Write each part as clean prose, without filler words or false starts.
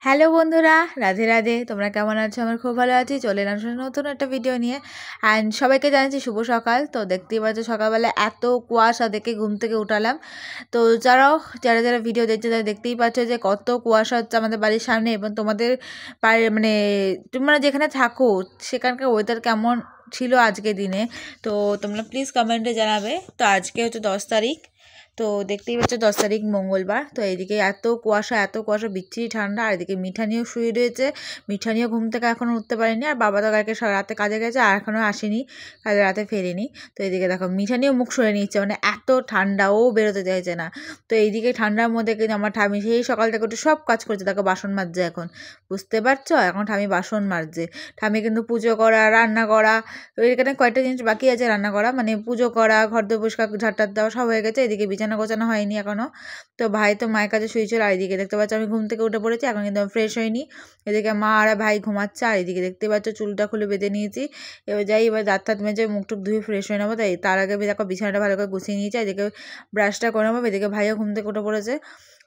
Hello বন্ধুরা, রাধে রাধে। তোমরা কেমন আছো? আমার খুব ভালো আছি। চলে এলাম নতুন একটা ভিডিও নিয়ে। অ্যান্ড সবাইকে জানাচ্ছি শুভ সকাল। তো দেখতেই পাচ্ছ সকালবেলা এত কুয়াশা দেখে ঘুম থেকে উঠালাম। তো যারা যারা ভিডিও দেখছে তারা দেখতেই পাচ্ছ যে কত কুয়াশা হচ্ছে আমাদের বাড়ির সামনে, এবং তোমাদের মানে তোমরা যেখানে থাকো সেখানকার ওয়েদার কেমন ছিল আজকের দিনে, তো তোমরা প্লিজ কমেন্টে জানাবে। তো আজকে হচ্ছে 10 তারিখ। তো দেখতেই পাচ্ছ 10 তারিখ মঙ্গলবার। তো এইদিকে এত কুয়াশা বিচ্ছিরি ঠান্ডা, আর এদিকে মিঠানিও শুয়ে রয়েছে। মিঠানিও ঘুম থেকে এখনও উঠতে পারেনি, আর বাবা তো কালকে রাতে কাজে গেছে আর এখনও আসেনি, কাল রাতে ফেরেনি। তো এইদিকে দেখো মিঠানিও মুখ সরে নিচ্ছে, মানে এত ঠান্ডা, ও বেরোতে চাইছে না। তো এইদিকে ঠান্ডার মধ্যে কিন্তু আমার ঠামি সেই সকাল থেকে একটু সব কাজ করছে। দেখো বাসন মাজছে এখন, বুঝতে পারছো? এখন ঠামি বাসন মাজছে। ঠামি কিন্তু পুজো করা, রান্না করা, এখানে কয়েকটা জিনিস বাকি আছে রান্না করা, মানে পুজো করা, ঘর দোর পরিষ্কার ঝাড়টার দেওয়া সব হয়ে গেছে। এদিকে বিছানা গোছানো হয়নি এখনও। তো ভাই তো মায়ের কাছে শুয়েছিল, আর এদিকে দেখতে পাচ্ছ আমি ঘুম থেকে উঠে পড়েছি, এখন কিন্তু ফ্রেশ হয়নি। এদিকে মা আর ভাই ঘুমাচ্ছে, আর এদিকে দেখতে পাচ্ছ চুলটা খুলে বেঁধে নিয়েছি। এবার যাই, এবার দাঁত টাত মেজে মুখ টুক ধুয়ে ফ্রেশ হয়ে নেবো। তাই তার আগে দেখো বিছানাটা ভালো করে গুছিয়ে নিয়েছি, এদিকে ব্রাশটা করে নেবো। এদিকে ভাইও ঘুম থেকে উঠে পড়েছে।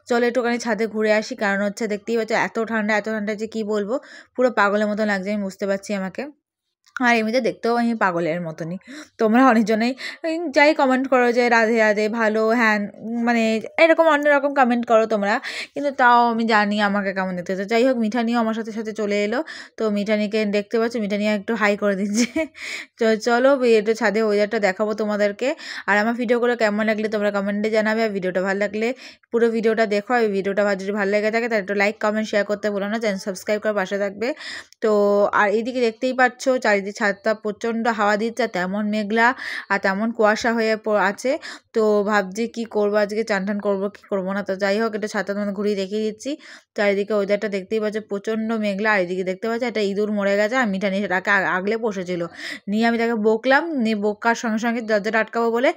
চলো একটুখানি ছাদে ঘুরে আসি, কারণ হচ্ছে দেখতেই পাচ্ছ এত ঠান্ডা যে কি বলবো, পুরো পাগলের মতো লাগছে, আমি বুঝতে পারছি আমাকে। আর এমনিতে দেখতেও আমি পাগলের মতনই। তোমরা অনেকজনেই যাই কমেন্ট করো যে রাধে রাধে, ভালো, হ্যান, মানে এরকম অন্যরকম কমেন্ট করো তোমরা, কিন্তু তাও আমি জানি আমাকে কেমন দেখতে হচ্ছে। যাই হোক, মিঠানিও আমার সাথে চলে এলো। তো মিঠানিকে দেখতে পাচ্ছ, মিঠানি একটু হাই করে দিচ্ছে। তো চলো একটু ছাদে ওয়েদারটা দেখাবো তোমাদেরকে। আর আমার ভিডিওগুলো কেমন লাগলে তোমরা কমেন্টে জানাবে, আর ভিডিওটা ভালো লাগলে পুরো ভিডিওটা দেখো। এই ভিডিওটা যদি ভালো লেগে থাকে তাহলে একটু লাইক কমেন্ট শেয়ার করতে ভুলো না, চ্যানেল সাবস্ক্রাইব করে পাশে থাকবে। তো আর এইদিকে দেখতেই পাচ্ছ চারিদিকে ছাদটা প্রচণ্ড হাওয়া দিচ্ছে, তেমন মেঘলা আর তেমন কুয়াশা হয়ে আছে। তো ভাবছি কি করবো আজকে, চান টান করবো কি করবো না। তো যাই হোক, এটা ছাদটার মধ্যে ঘুরিয়ে দেখিয়ে দিচ্ছি। চারিদিকে ওয়েদারটা দেখতেই পাচ্ছ প্রচণ্ড মেঘলা, আর এদিকে দেখতে পাচ্ছ একটা ইঁদুর মরে গেছে, আর মিঠানি সেটাকে আগলে বসেছিল। নিয়ে আমি তাকে বকলাম, নিয়ে বকার সঙ্গে সঙ্গে দরজাটা আটকাবো বলে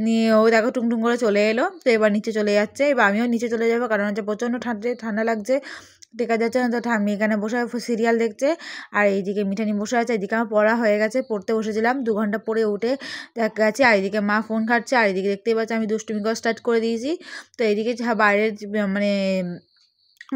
নিয়ে ও দেখো টুংটুং করে চলে এলো। তো এবার নিচে চলে যাচ্ছে, এবার আমিও নিচে চলে যাবো, কারণ হচ্ছে প্রচণ্ড ঠান্ডা লাগছে, দেখা যাচ্ছে না। তো ঠাম্মি এখানে বসে সিরিয়াল দেখছে, আর এইদিকে মিঠানি বসে আছে। এদিকে আমার পড়া হয়ে গেছে, পড়তে বসেছিলাম, 2 ঘন্টা পড়ে উঠে দেখা গেছে। আর এদিকে মা ফোন ঘাঁটছে, আর এদিকে দেখতেই পাচ্ছি আমি দুষ্টুমি করা স্টার্ট করে দিয়েছি। তো এইদিকে বাইরের মানে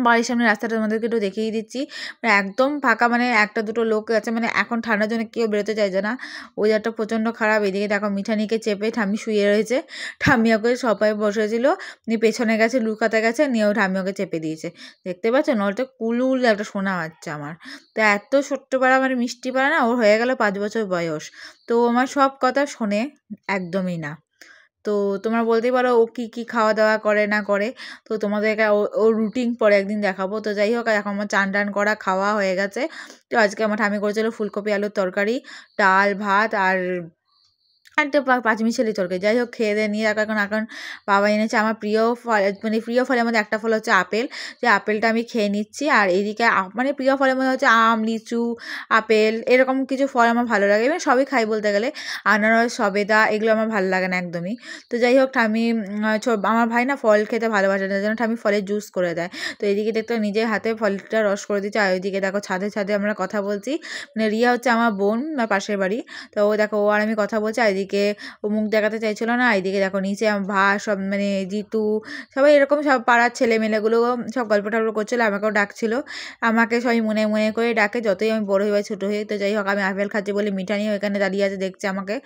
বাড়ির সামনে রাস্তাটা আমাদেরকে একটু দেখিয়ে দিচ্ছি, মানে একদম ফাঁকা, মানে একটা দুটো লোক আছে, মানে এখন ঠান্ডার জন্য কেউ বেরোতে চাইছে না, ওয়েদারটা প্রচণ্ড খারাপ। এদিকে দেখো মিঠানিকে চেপে ঠাম্মি শুয়ে রয়েছে, ঠাম্মি ওকে সবাই বসেছিল, নিয়ে পেছনে গেছে লুকাতে গেছে, নিয়েও ঠাম্মি ওকে চেপে দিয়েছে। দেখতে পাচ্ছ নলটা কুলুল একটা শোনা হচ্ছে আমার। তো এত ছোট্ট পাড়া, মানে মিষ্টি পাড়া না, ওর হয়ে গেল 5 বছর বয়স। তো আমার সব কথা শোনে একদমই না। তো তোমরা বলতেই পারো ও কী খাওয়া দাওয়া করে না করে, তো তোমাদেরকে ওর রুটিন পরে একদিন দেখাবো। তো যাই হোক, এখন আমার চান টান করা খাওয়া হয়ে গেছে। তো আজকে আমার ঠাম্মি করেছিল ফুলকপি আলুর তরকারি, ডাল ভাত আর একটা পাঁচমিশালি তরকারি। যাই হোক, খেয়ে দিয়ে নিয়ে এখন বাবা এনেছে আমার প্রিয় ফল, মানে প্রিয় ফলের মধ্যে একটা ফল হচ্ছে আপেল। যে আপেলটা আমি খেয়ে নিচ্ছি, আর এইদিকে মানে প্রিয় ফলের মধ্যে হচ্ছে আম, লিচু, আপেল, এরকম কিছু ফল আমার ভালো লাগে, এবং সবই খাই বলতে গেলে। আনারস, সবেদা, এগুলো আমার ভালো লাগে না একদমই। তো যাই হোক, ঠাম্মি আমার ভাই না ফল খেতে ভালোবাসে না, যেন ঠাম্মি ফলের জুস করে দেয়। তো এইদিকে দেখতে নিজের হাতে ফলটা রস করে দিচ্ছে, আর ওইদিকে দেখো ছাদে আমরা কথা বলছি। মানে রিয়া হচ্ছে আমার বোন, পাশের বাড়ি। তো ও দেখো, ও আর আমি কথা বলছি, আর এদিকে ও মুখ দেখাতে চাইছিল না। এদিকে দেখো নিচে সব, মানে জিতু, সবাই এরকম সব পাড়ার ছেলেমেয়েগুলো সব গল্প টল্প করছিলো, আমাকেও ডাকছিল। আমাকে সবাই মনে মনে করে ডাকে, যতই আমি বড় হই বা ছোটো হই। তো যাই হোক, আমি আপেল খাচ্ছি বলে মিঠানিও এখানে দাঁড়িয়ে আছে, দেখছে আমাকে।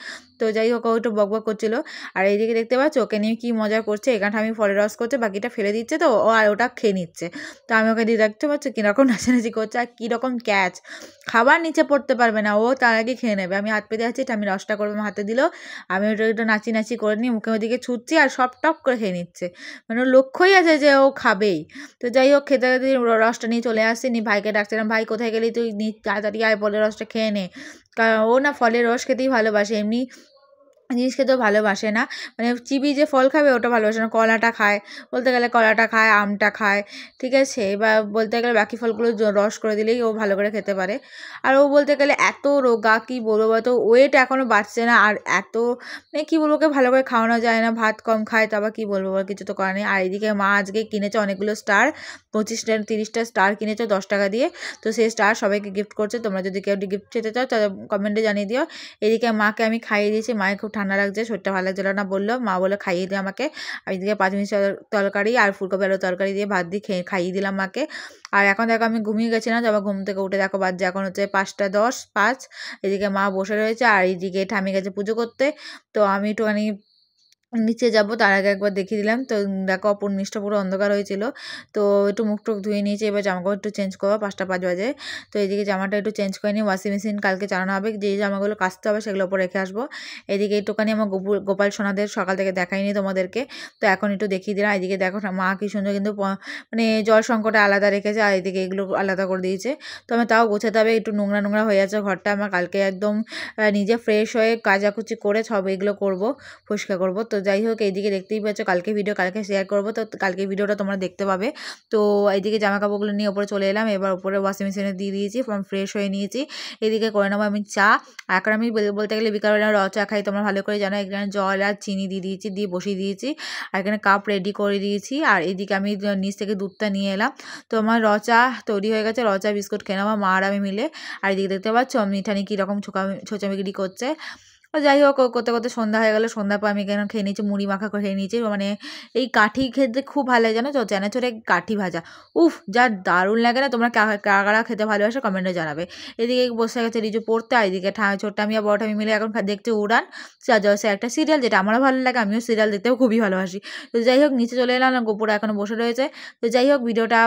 তো যাই হোক, ও একটু বকবক করছিল। আর এইদিকে দেখতে পাচ্ছ ওকে নিয়ে কী মজা করছে, এখানটা আমি ফলের রস করছে, বাকিটা ফেলে দিচ্ছে, তো ও আর ওটা খেয়ে নিচ্ছে। তো আমি ওকে দিয়ে দেখতে পাচ্ছি কীরকম নাচানাচি করছে, আর কীরকম ক্যাচ, খাবার নিচে পড়তে পারবে না, ও তার আগে খেয়ে নেবে। আমি হাত পেতে আছি, আমি রসটা করবো, আমার হাতে দিল, আমি ওটা একটু নাচি করে নিয়ে মুখের ওদিকে ছুটছি, আর সব টপ করে খেয়ে নিচ্ছে, মানে ওর লক্ষ্যই আছে যে ও খাবেই। তো যাই হোক, খেতে খেতে রসটা নিয়ে চলে আসছি, নি ভাইকে ডাকছিলাম, ভাই কোথায় গেলি তুই, তাড়াতাড়ি আয়, ফলের রসটা খেয়ে নে। কারণ ও না ফলের রস খেতেই ভালোবাসে, এমনি জিনিস খেতেও ভালোবাসে না, মানে চিবি যে ফল খাবে ওটা ভালোবাসে না। কলাটা খায়, বলতে গেলে কলাটা খায়, আমটা খায়, ঠিক আছে, বা বলতে গেলে বাকি ফলগুলো রস করে দিলেই ও ভালো করে খেতে পারে। আর ও বলতে গেলে এত রোগা, কী বলবো বলতো, ওয়েট এখনও বাড়ছে না, আর এত মানে কী বলবো, ওকে ভালো করে খাওয়ানো যায় না, ভাত কম খায়, তো আবার কী বলবো বল, কিছু তো করার নেই। আর এদিকে মা আজকে কিনেছে অনেকগুলো স্টার, 25টা 30টা স্টার কিনেছে 10 টাকা দিয়ে। তো সেই স্টার সবাইকে গিফট করছে, তোমরা যদি কেউ গিফট খেতে চাও তাহলে কমেন্টে জানিয়ে দিও। এদিকে মাকে আমি খাইয়ে দিয়েছি, মায়ের খুব ঠান্ডা লাগছে, শরীরটা ভালো লাগছিল না বললো। মা বলে খাইয়ে দিয়ে আমাকে। আমি এদিকে পাঁচমিশালি তরকারি আর ফুলকপি আলুর তরকারি দিয়ে ভাত দিয়ে খাইয়ে দিলাম মাকে। আর এখন দেখো আমি ঘুমিয়ে গেছিলাম, তারপর ঘুম থেকে উঠে দেখো বাজছে এখন হচ্ছে 5:10 এদিকে মা বসে রয়েছে আর এইদিকে ঠামি গেছে পুজো করতে। তো আমি একটুখানি নিচে যাব, তার আগে একবার দেখিয়ে দিলাম। তো দেখো অপর নিচটা পুরো অন্ধকার হয়েছিল, তো একটু মুখ টুক ধুয়ে নিয়েছি। এবার জামাকাপড় একটু চেঞ্জ করবো, 5:05 বাজে। তো এইদিকে জামাটা একটু চেঞ্জ করে নিই, ওয়াশিং মেশিন কালকে চালানো হবে, যে জামাগুলো কাচতে হবে সেগুলো ওপর রেখে আসবো। এদিকে একটুখানি আমার গোপাল সোনাদের সকাল থেকে দেখাইনি তোমাদেরকে, তো এখন একটু দেখিয়ে দিলাম। এদিকে দেখো মা কি সুন্দর কিন্তু মানে জল সংকটে আলাদা রেখেছে, আর এদিকে এগুলো আলাদা করে দিয়েছে। তো আমি তাও গোছাতে হবে, একটু নোংরা নোংরা হয়ে আছে ঘরটা আমার। কালকে একদম নিজে ফ্রেশ হয়ে কাচাকুচি করে সব এগুলো করবো, পরিষ্কার করবো। তো যাই হোক, এইদিকে দেখতেই পাচ্ছ কালকে ভিডিও কালকে শেয়ার করবো, তো কালকে ভিডিওটা তোমরা দেখতে পাবে। তো এইদিকে জামা কাপড়গুলো নিয়ে ওপরে চলে এলাম, এবার উপরে ওয়াশিং মেশিনে দিয়ে দিয়েছি, ফ্রেশ হয়ে নিয়েছি। এদিকে করে নেবো আমি চা। এখন আমি বলতে গেলে বিকালবেলা র চা খাই, তোমরা ভালো করে জানো। এখানে জল আর চিনি দিয়ে দিয়েছি, দিয়ে বসিয়ে দিয়েছি, আর এখানে কাপ রেডি করে দিয়েছি। আর এদিকে আমি নিচ থেকে দুধটা নিয়ে এলাম। তো আমার র চা তৈরি হয়ে গেছে, র চা বিস্কুট খেয়ে নেবো মা আর আমি মিলে। আর এদিকে দেখতে পাচ্ছ মিঠানি কীরকম ছোচামিগিরি করছে। যাই হোক, করতে করতে সন্ধ্যা হয়ে গেল। সন্ধ্যার পর আমি কেন খেয়ে নিয়েছি, মুড়ি মাখা খেয়ে নিয়েছি। মানে এই কাঠি খেতে খুব ভালো লাগে, জানো তো, চানাচুরে কাঠি ভাজা, উফ যা দারুণ লাগে না। তোমরা কারা খেতে ভালোবাসো কমেন্টে জানাবে। এদিকে বসে গেছে রিজু পড়তে, আর এদিকে ছোট্ট আমি আর বড় আমি মিলে এখন দেখছি উড়ান সে একটা সিরিয়াল, যেটা আমারও ভালো লাগে, আমিও সিরিয়াল দেখতেও খুবই ভালোবাসি। তো যাই হোক, নিচে চলে এলাম, গোপুরা এখনো বসে রয়েছে। তো যাই হোক, ভিডিওটা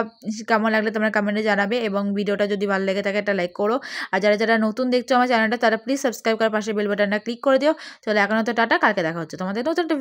কেমন লাগলে তোমরা কমেন্টে জানাবে, এবং ভিডিওটা যদি ভালো লেগে থাকে একটা লাইক করো। আর যারা নতুন দেখছো আমার চ্যানেলটা, তারা প্লিজ সাবস্ক্রাইব করার পাশে বেল বাটনটা ক্লিক করে দিও। চলো এখন তো টাটা, কালকে দেখা হচ্ছে তোমাদের নতুন একটা